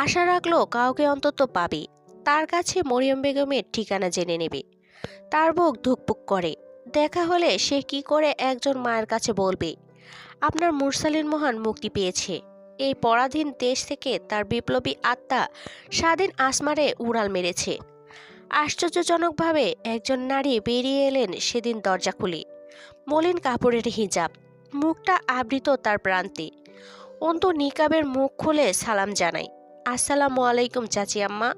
আশা রাখলো কাউকে অন্তত পাবে, তার কাছে মরিয়ম বেগমের ঠিকানা জেনে নেবে। তার বুক ধুকপুক করে। দেখা হলে সে কি করে একজন মায়ের কাছে বলবে আপনার মুরসালিন মোহন মুক্তি পেয়েছে। এই পরাধীন দেশ থেকে তার বিপ্লবী আত্মা স্বাধীন আসমারে উড়াল মেরেছে। আশ্চর্যজনকভাবে একজন নারী বেরিয়ে এলেন সেদিন দরজা খুলে। মলিন কাপড়ের হিজাব, মুখটা আবৃত তার প্রান্তে। অন্তু নিকাবের মুখ খুলে সালাম জানায়। আসসালামু আলাইকুম চাচি আম্মা।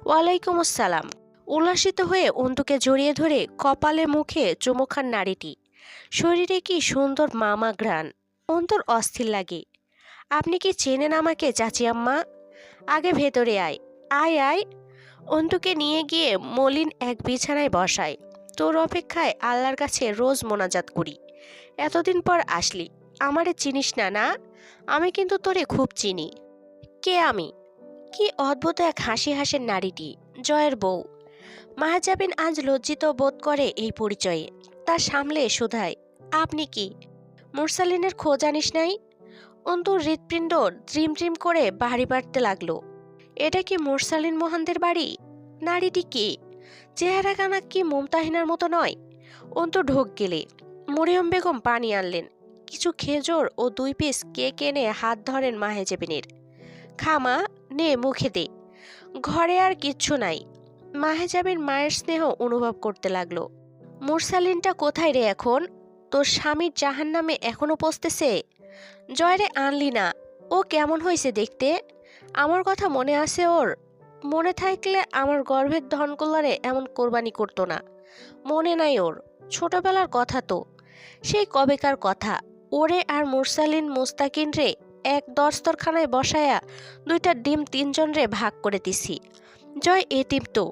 ওয়ালাইকুম আসসালাম। উল্লাসিত হয়ে অন্তুকে জড়িয়ে ধরে কপালে মুখে চুমু খান নারীটি। শরীরে কি সুন্দর মামা ঘ্রাণ। অন্তর অস্থির লাগে। আপনি কি চেনেন আমাকে চাচি আম্মা? আগে ভেতরে আয়। আয় আয়। অন্তুকে নিয়ে গিয়ে মলিন এক বিছানায় বসায়। তোর অপেক্ষায় আল্লাহর কাছে রোজ মোনাজাত করি। এতদিন পর আসলি, আমারে চিনিস না? না, আমি কিন্তু তোরে খুব চিনি। কে আমি? কি অদ্ভুত এক হাসি হাসেন নারীটি, জয়ের বউ। মাহাজাবিন আজ লজ্জিত বোধ করে এই পরিচয়ে। তা সামলে শুধায়, আপনি কি মুরসালিনের খোঁজ আনিস নাই? অন্তুর হৃৎপিণ্ড ড্রিম ড্রিম করে বাড়ি বাড়তে লাগলো। এটা কি মুরসালিন মোহনদের বাড়ি? নারীটি কে? চেহারা কানা কি মমতাহিনার মতো নয়? অন্তু ঢোক গেলে মরিয়ম বেগম পানি আনলেন। কিছু খেজুর ও 2 পিস কেক এনে হাত ধরেন মাহেজাবিনের। খামা, নে মুখে দে। ঘরে আর কিচ্ছু নাই। মাহেজাবিন মায়ের স্নেহ অনুভব করতে লাগলো। মুরসালিনটা কোথায় রে এখন? তোর স্বামীর জাহান্নামে এখনো পচতেছে। জয়রে আনলি না? ও কেমন হয়েছে দেখতে? আমার কথা মনে আছে ওর? মনে থাকলে আমার গর্ভের ধনকল্যাণে এমন কোরবানি করতো না। মনে নাই ওর? ছোটবেলার কথা তো, সেই কবেকার কথা। ওরে আর মুরসালিন মুস্তাকিন রে এক দস্তরখানায় বসায়া 2টা ডিম 3 জন রে ভাগ করে দিছি। জয় এতিম তো,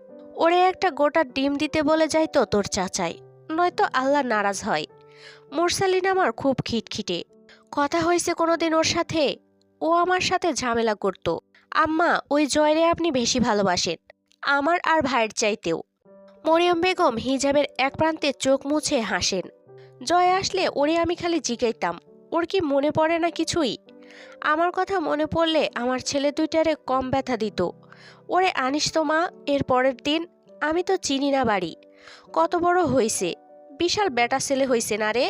ওরে একটা গোটা ডিম দিতে বলে যাইতো তোর চাচাই, নয়তো আল্লাহ নারাজ হয়। মুরসালিন আমার খুব খিটখিটে। কথা হয়েছে কোনোদিন ওর সাথে? ও আমার সাথে ঝামেলা করত। আম্মা, ওই জয়রে আপনি বেশি ভালোবাসেন, আমার আর ভাইয়ের চাইতেও। মরিয়ম বেগম হিজাবের এক প্রান্তে চোখ মুছে হাসেন। জয় আসলে ওরে আমি খালি জিগাইতাম, ওর কি মনে পড়ে না কিছুই? আমার কথা মনে পড়লে আমার ছেলে 2টারে কম ব্যথা দিত। ওরে আনিস তো মা। এর পরের দিন, আমি তো চিনি না বাড়ি। কত বড় হয়েছে, বিশাল বেটা ছেলে হয়েছে না রে?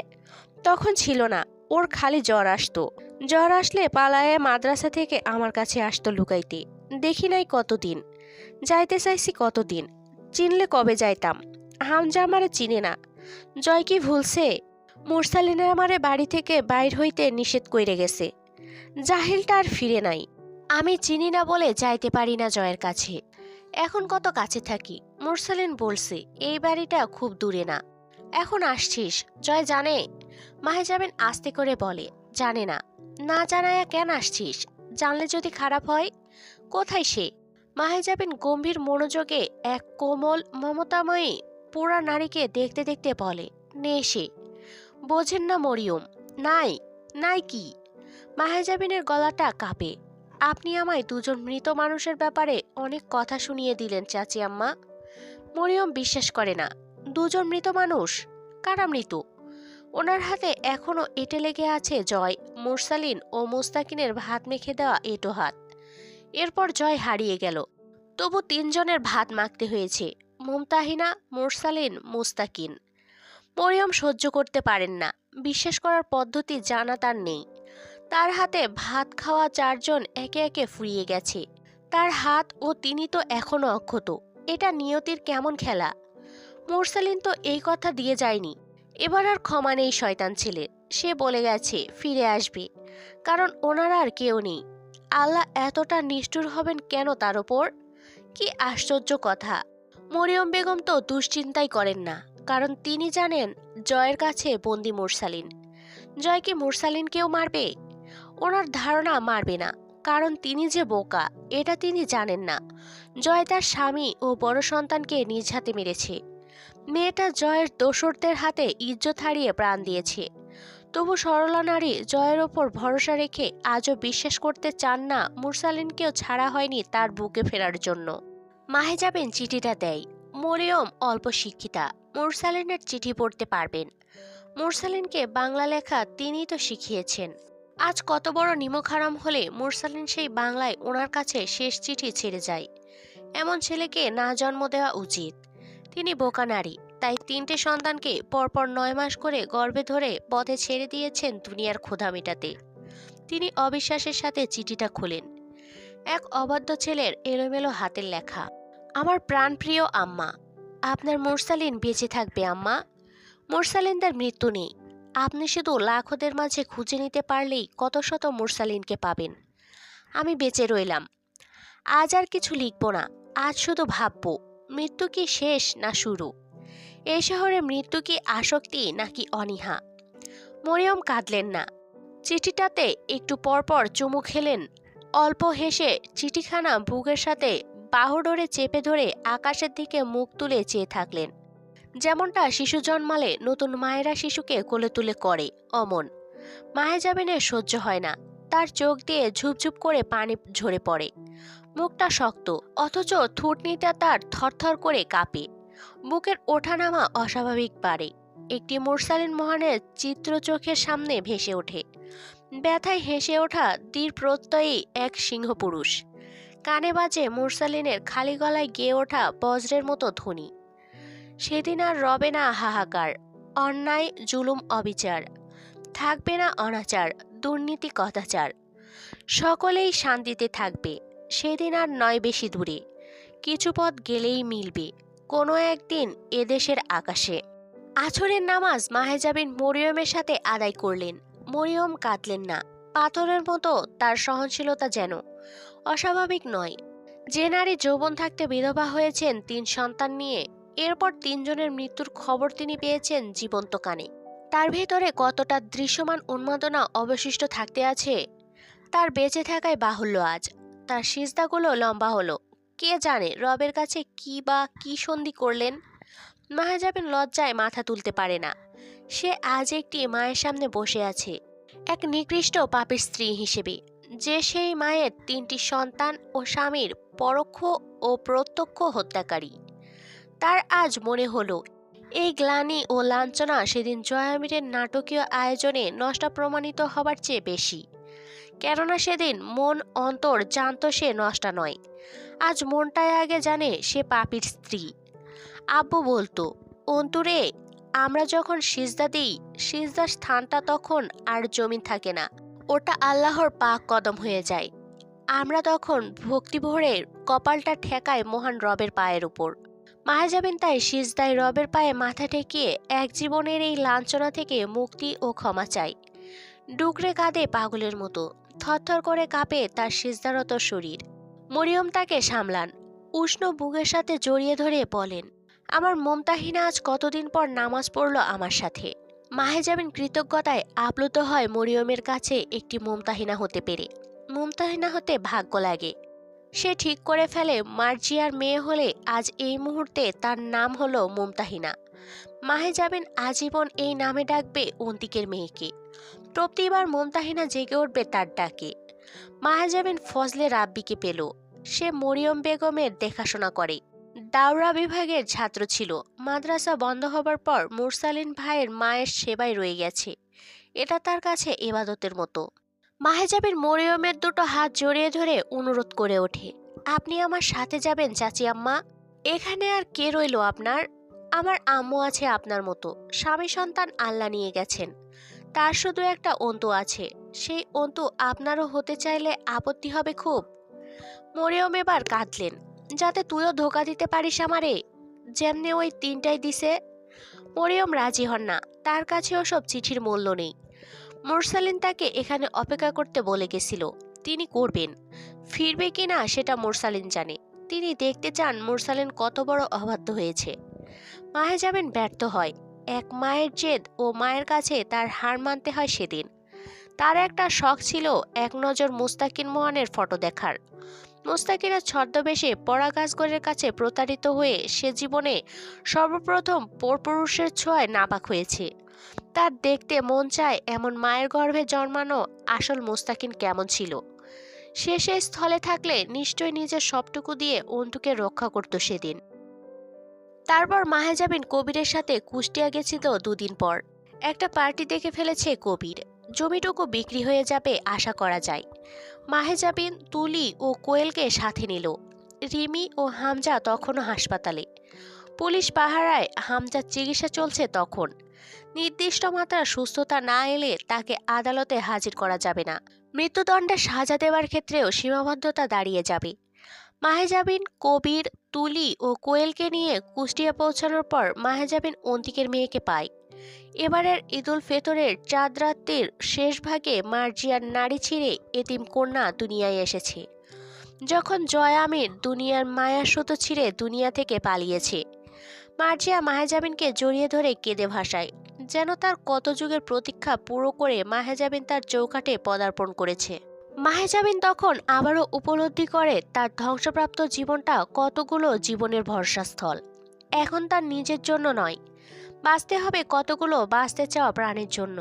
তখন ছিল না, ওর খালি জ্বর আসতো। জ্বর আসলে পালায়ে মাদ্রাসা থেকে আমার কাছে আসতো লুকাইতে। দেখি নাই কতদিন, যাইতে চাইছি কতদিন। চিনলে কবে যাইতাম। হামজা আমারে চিনে না। জয় কি ভুলছে? মুরসালিনের আমারে বাড়ি থেকে বাইর হইতে নিষেধ কইরে গেছে। জাহিলটা আর ফিরে নাই। আমি চিনি না বলে যাইতে পারি না জয়ের কাছে। এখন কত কাছে থাকি। মুরসালিন বলছে এই বাড়িটা খুব দূরে না। এখন আসছিস, জয় জানে? মাহেজাবিন আস্তে করে বলে, জানে না। না জানায়া কেন আসছিস? জানলে যদি খারাপ হয়? কোথায় সে? মাহেজাবিন গম্ভীর মনোযোগে এক কোমল মমতাময়ী পুরা নারীকে দেখতে দেখতে বলে, নে সে। বোঝেন না মরিয়ম? নাই? নাই কি? মাহেজাবিনের গলাটা কাঁপে। আপনি আমায় দুজন মৃত মানুষের ব্যাপারে অনেক কথা শুনিয়ে দিলেন চাচি আম্মা। মরিয়ম বিশ্বাস করে না। দুজন মৃত মানুষ? কারা মৃত? ওনার হাতে এখনো এঁটে লেগে আছে জয়, মুরসালিন ও মুস্তাকিনের ভাত মেখে দেওয়া এঁটো হাত। এরপর জয় হারিয়ে গেল, তবু তিনজনের ভাত মাখতে হয়েছে, মুমতাহিনা, মুরসালিন, মুস্তাকিন। মরিয়ম সহ্য করতে পারেন না, বিশ্বাস করার পদ্ধতি জানা তার নেই। তার হাতে ভাত খাওয়া চারজন একে একে ফুরিয়ে গেছে, তার হাত ও তিনি তো এখনো অক্ষত। এটা নিয়তির কেমন খেলা! মুরসালিন তো এই কথা দিয়ে যায়নি, এবার আর ক্ষমা নেই শয়তান ছেলে। সে বলে গেছে ফিরে আসবে, কারণ ওনার আর কেউ নেই। আল্লাহ এতটা নিষ্ঠুর হবেন কেন তার ওপর? কি আশ্চর্য কথা! মরিয়ম বেগম তো দুশ্চিন্তাই করেন না, কারণ তিনি জানেন জয়ের কাছে বন্দি মুরসালিন। জয় কি মুরসালিনকেও মারবে? ওনার ধারণা মারবে না, কারণ তিনি যে বোকা এটা তিনি জানেন না। জয় তার স্বামী ও বড় সন্তানকে নিজ হাতে মেরেছে। মেয়েটা জয়ের দোসরদের হাতে ইজ্জত হারিয়ে প্রাণ দিয়েছে। তবু সরলা নারী জয়ের ওপর ভরসা রেখে আজও বিশ্বাস করতে চান না মুরসালিনকেও ছাড়া হয়নি তার বুকে ফেরার জন্য। মাহেজাবিন চিঠিটা দেয়। মরিয়ম অল্প শিক্ষিতা, মুরসালিনের চিঠি পড়তে পারবেন। মুরসালিনকে বাংলা লেখা তিনিই তো শিখিয়েছেন। আজ কত বড় নিমক হারাম হলে মুরসালিন সেই বাংলায় ওনার কাছে শেষ চিঠি ছেড়ে যায়। এমন ছেলেকে না জন্ম দেওয়া উচিত। তিনি বোকা নারী, তাই তিনটে সন্তানকে পরপর 9 মাস করে গর্ভে ধরে পথে ছেড়ে দিয়েছেন দুনিয়ার ক্ষুধা মেটাতে। তিনি অবিশ্বাসের সাথে চিঠিটা খোলেন। এক অবাধ্য ছেলের এলোমেলো হাতের লেখা। আমার প্রাণপ্রিয় আম্মা, আপনার মুরসালিন বেঁচে থাকবে আম্মা। মুরসালিনদের মৃত্যু নেই। আপনি শুধু লাখদের মাঝে খুঁজে নিতে পারলেই কত শত মুরসালিনকে পাবেন। আমি বেঁচে রইলাম। আজ আর কিছু লিখব না, আজ শুধু ভাববো মৃত্যু কি শেষ না শুরু? এই শহরে মৃত্যু কি আসক্তি নাকি অনীহা? মরিয়ম কাঁদলেন না। চিঠিটাতে একটু পরপর চুমু খেলেন। অল্প হেসে চিঠিখানা বুকের সাথে বাহুডোরে চেপে ধরে আকাশের দিকে মুখ তুলে চেয়ে থাকলেন, যেমনটা শিশু জন্মালে নতুন মায়েরা শিশুকে কোলে তুলে করে অমন। মাহেজাবিনের সহ্য হয় না, তার চোখ দিয়ে ঝুপঝুপ করে পানি ঝরে পড়ে। মুখটা শক্ত, অথচ থুতনিটা তার থরথর করে কাঁপে। বুকের ওঠানামা অস্বাভাবিক বাড়ে। একটি মুরসালিন মহানের চিত্র চোখের সামনে ভেসে ওঠে। ব্যথায় হেসে ওঠা দৃঢ় প্রত্যয়ী এক সিংহপুরুষ। কানে বাজে মুরসালিনের খালি গলায় গেয়ে ওঠা বজ্রের মতো ধ্বনি। সেদিন আর রবে না হাহাকার, অন্যায় জুলুম অবিচার। থাকবে না অনাচার, দুর্নীতি কদাচার। সকলেই শান্তিতে থাকবে। সেদিন আর নয় বেশি দূরে, কিছু পথ গেলেই মিলবে কোনো একদিন এদেশের আকাশে। আছরের নামাজ মাহেজাবিন মরিয়মের সাথে আদায় করলেন। মরিয়ম কাঁদলেন না। পাথরের মতো তার সহনশীলতা যেন অস্বাভাবিক নয়। যে নারী যৌবন থাকতে বিধবা হয়েছেন 3 সন্তান নিয়ে, এরপর 3 জনের মৃত্যুর খবর তিনি পেয়েছেন জীবন্ত কানে, তার ভেতরে কতটা দৃশ্যমান উন্মাদনা অবশিষ্ট থাকতে আছে তার বেঁচে থাকায় বাহুল্য। আজ তার সিজদাগুলো লম্বা হলো। কে জানে রবের কাছে কি সন্ধি করলেন। মাহেজাবিন লজ্জায় মাথা তুলতে পারে না। সে আজ একটি মায়ের সামনে বসে আছে, এক নিকৃষ্ট পাপীর স্ত্রী হিসেবে, যে সেই মায়ের 3টি সন্তান ও স্বামীর পরোক্ষ ও প্রত্যক্ষ হত্যাকারী। তার আজ মনে হলো এই গ্লানি ও লাঞ্ছনা সেদিন জয়ামিরের নাটকীয় আয়োজনে নষ্ট প্রমাণিত হবার চেয়ে বেশি। কেননা সেদিন মন অন্তর জানত সে নষ্ট নয়। আজ মনটাই আগে জানে সে পাপীর স্ত্রী। আব্বু বলতো, অন্তুরে, আমরা যখন সিজদা দিই, সিজদার স্থানটা তখন আর জমিন থাকে না, ওটা আল্লাহর পাক কদম হয়ে যায়। আমরা তখন ভক্তি ভরে কপালটা ঠেকাই মহান রবের পায়ের উপর। মাহেজাবিন তাই সিজদায় রবের পায়ে মাথা ঠেকিয়ে এক জীবনের এই লাঞ্ছনা থেকে মুক্তি ও ক্ষমা চাই। ডুকরে কাঁদে পাগলের মতো, থরথর করে কাঁপে তার সিজদারত শরীর। মরিয়ম তাকে সামলান, উষ্ণ বুকের সাথে জড়িয়ে ধরে বলেন, আমার মুমতাহিনা আজ কতদিন পর নামাজ পড়ল আমার সাথে। মাহেজাবিন কৃতজ্ঞতায় আপ্লুত হয় মরিয়মের কাছে একটি মুমতাহিনা হতে পেরে। মুমতাহিনা হতে ভাগ্য লাগে। সে ঠিক করে ফেলে মার্জিয়ার মেয়ে হলে আজ এই মুহূর্তে তার নাম হলো মুমতাহিনা। মাহেজাবিন আজীবন এই নামে ডাকবে অন্তিকের মেয়েকে। প্রতিবার মুমতাহিনা জেগে উঠবে তার ডাকে। মাহেজাবিন ফজলে রাব্বিকে পেল। সে মরিয়ম বেগমের দেখাশোনা করে। দাওরা বিভাগের ছাত্র ছিল। মাদ্রাসা বন্ধ হবার পর মুরসালিন ভাইয়ের মায়ের সেবায় রয়ে গেছে। এটা তার কাছে ইবাদতের মতো। মাহেজাবিন মরিয়মের দুটো হাত জড়িয়ে ধরে অনুরোধ করে ওঠে, আপনি আমার সাথে যাবেন চাচি আম্মা। এখানে আর কে রইল আপনার? আমার আম্মু আছে আপনার মতো। স্বামী সন্তান আল্লাহ নিয়ে গেছেন। তার শুধু একটা অন্তু আছে। সেই অন্তু আপনারও হতে চাইলে আপত্তি হবে খুব? মরিয়ম এবার কাঁদলেন, যাতে তুইও ধোকা দিতে পারিস আমারে, যেমনি ওই তিনটাই দিছে। মরিয়ম রাজি হন না। তার কাছে ওসব চিঠির মূল্য নেই। মুরসালিন তাকে এখানে অপেক্ষা করতে বলে গেছিল। তিনি করবেন। ফিরবে কিনা সেটা মুরসালিন জানে। তিনি দেখতে চান মুরসালিন কত বড় অবাধ্য হয়েছে। মাহেজাবিন ব্যর্থ হয়। এক মায়ের জেদ ও মায়ের কাছে তার হার মানতে হয় সেদিন। তার একটা শখ ছিল এক নজর মুস্তাকিন মোহনের ফটো দেখার। মুস্তাকিনের ছদ্মবেশে পরাগাজগরের কাছে প্রতারিত হয়ে সে জীবনে সর্বপ্রথম পরপুরুষের ছোঁয়ায় নাপাক হয়েছে। তার দেখতে মন চায় এমন মায়ের গর্ভে জন্মানো আসল মুস্তাকিন কেমন ছিল। সে সেই স্থলে থাকলে নিশ্চয় নিজের সবটুকু দিয়ে অন্তুকে রক্ষা করত সেদিন। তারপর মাহেজাবিন কবিরের সাথে কুষ্টিয়া গেছিল দুদিন পর। একটা পার্টি দেখে ফেলেছে কবির। জমিটুকু বিক্রি হয়ে যাবে আশা করা যায়। মাহেজাবিন তুলি ও কোয়েলকে সাথে নিল। রিমি ও হামজা তখনও হাসপাতালে। পুলিশ পাহারায় হামজার চিকিৎসা চলছে তখন। নির্দিষ্ট মাত্রার সুস্থতা না এলে তাকে আদালতে হাজির করা যাবে না। মৃত্যুদণ্ডের সাজা দেওয়ার ক্ষেত্রেও সীমাবদ্ধতা দাঁড়িয়ে যাবে। মাহেজাবিন, কবির, তুলি ও কোয়েলকে নিয়ে কুষ্টিয়া পৌঁছানোর পর মাহেজাবিন অন্তিকের মেয়েকে পায়। এবারের ঈদুল ফিতরের চাঁদ রাত্রির শেষ ভাগে মার্জিয়ার নাড়ি ছিঁড়ে এতিম কন্যা দুনিয়ায় এসেছে। যখন জয় আমির দুনিয়ার মায়া সুতো ছিঁড়ে দুনিয়া থেকে পালিয়েছে, মার্জিয়া মাহেজাবিনকে জড়িয়ে ধরে কেঁদে ভাসায়, যেন তার কত যুগের প্রতীক্ষা পুরো করে মাহেজাবিন তার চৌকাঠে পদার্পণ করেছে। মাহেজাবিন তখন আবারও উপলব্ধি করে তার ধ্বংসপ্রাপ্ত জীবনটা কতগুলো জীবনের ভরসাস্থল। এখন তার নিজের জন্য নয়, বাঁচতে হবে কতগুলো বাঁচতে চাওয়া প্রাণের জন্য।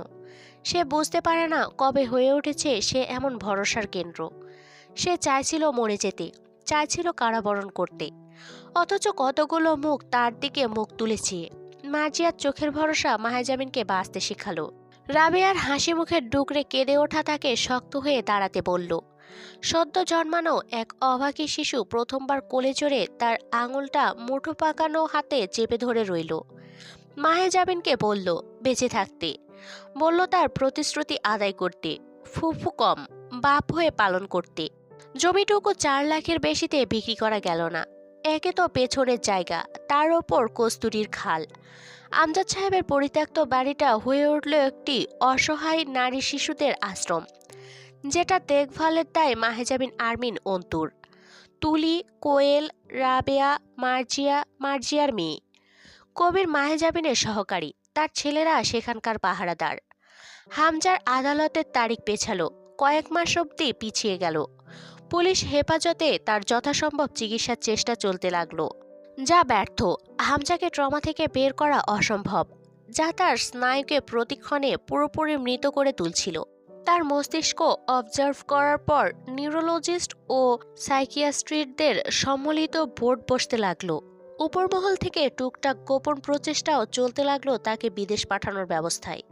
সে বুঝতে পারে না কবে হয়ে উঠেছে সে এমন ভরসার কেন্দ্র। সে চাইছিল মরে যেতে, চাইছিল কারাবরণ করতে, অথচ কতগুলো মুখ তার দিকে মুখ তুলেছে। মার্জিয়ার চোখের ভরসা মাহেজাবিনকে বাঁচতে শেখালো। রাবেয়ার হাসি মুখের ডুকরে কেঁদে ওঠা তাকে শক্ত হয়ে দাঁড়াতে বলল। সদ্য জন্মানো এক অভাগী শিশু প্রথমবার কোলে চড়ে তার আঙুলটা মুঠো পাকানো হাতে চেপে ধরে রইল। মাহেজাবিনকে বলল বেঁচে থাকতে, বলল তার প্রতিশ্রুতি আদায় করতে, ফুফু কম বাপ হয়ে পালন করতে। জমিটুকু 4 লাখের বেশিতে বিক্রি করা গেল না। একে তো পেছনের জায়গা, তার ওপর কস্তুরীর খাল। আমজাদ সাহেবের পরিত্যক্ত বাড়িটা হয়ে উঠল একটি অসহায় নারী শিশুদের আশ্রম, যেটা দেখভালের দায় মাহেজাবিন আরমিন অন্তুর, তুলি, কোয়েল, রাবেয়া, মার্জিয়ার মেয়ে। কবির মাহেজাবিনের সহকারী, তার ছেলেরা সেখানকার পাহারাদার। হামজার আদালতের তারিখ পেছালো, কয়েক মাস অবধি পিছিয়ে গেল। পুলিশ হেফাজতে তার যথাসম্ভব চিকিৎসার চেষ্টা চলতে লাগলো, যা ব্যর্থ। হামজাকে ট্রমা থেকে বের করা অসম্ভব, যা তার স্নায়ুকে প্রতিক্ষণে পুরোপুরি মৃত করে তুলছিল। তার মস্তিষ্ক অবজার্ভ করার পর নিউরোলজিস্ট ও সাইকিয়াট্রিস্টদের সম্মিলিত বোর্ড বসতে লাগলো। উপরমহল থেকে টুকটাক গোপন প্রচেষ্টাও চলতে লাগলো তাকে বিদেশ পাঠানোর ব্যবস্থায়।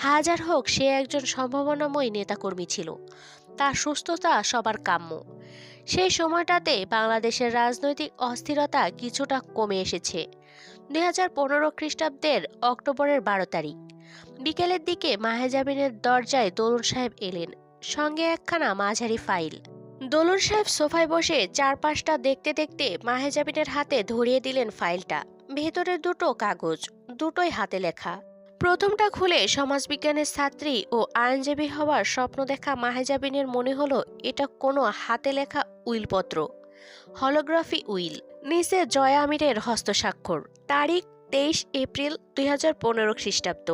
হাজার হোক সে একজন সম্ভাবনাময়ী নেতাকর্মী ছিল। তার সুস্থতা সবার কাম্য। সেই সময়টাতে বাংলাদেশের রাজনৈতিক অস্থিরতা কিছুটা কমে এসেছে। 2015 খ্রিস্টাব্দের অক্টোবরের 12 তারিখ বিকেলের দিকে মাহেজাবিনের দরজায় দোলন সাহেব এলেন, সঙ্গে একখানা মাঝারি ফাইল। দোলন সাহেব সোফায় বসে চারপাশটা দেখতে দেখতে মাহেজাবিনের হাতে ধরিয়ে দিলেন ফাইলটা। ভেতরে দুটো কাগজ, দুটোই হাতে লেখা। প্রথমটা খুলে সমাজবিজ্ঞানের ছাত্রী ও আইনজীবী হওয়ার স্বপ্ন দেখা মাহেজাবিনের মনে হলো এটা কোনো হাতে লেখা উইলপত্র, হলোগ্রাফি উইল। নিচে জয়া আমিরের হস্তস্বাক্ষর, তারিখ 23 এপ্রিল 2015 খ্রিস্টাব্দ।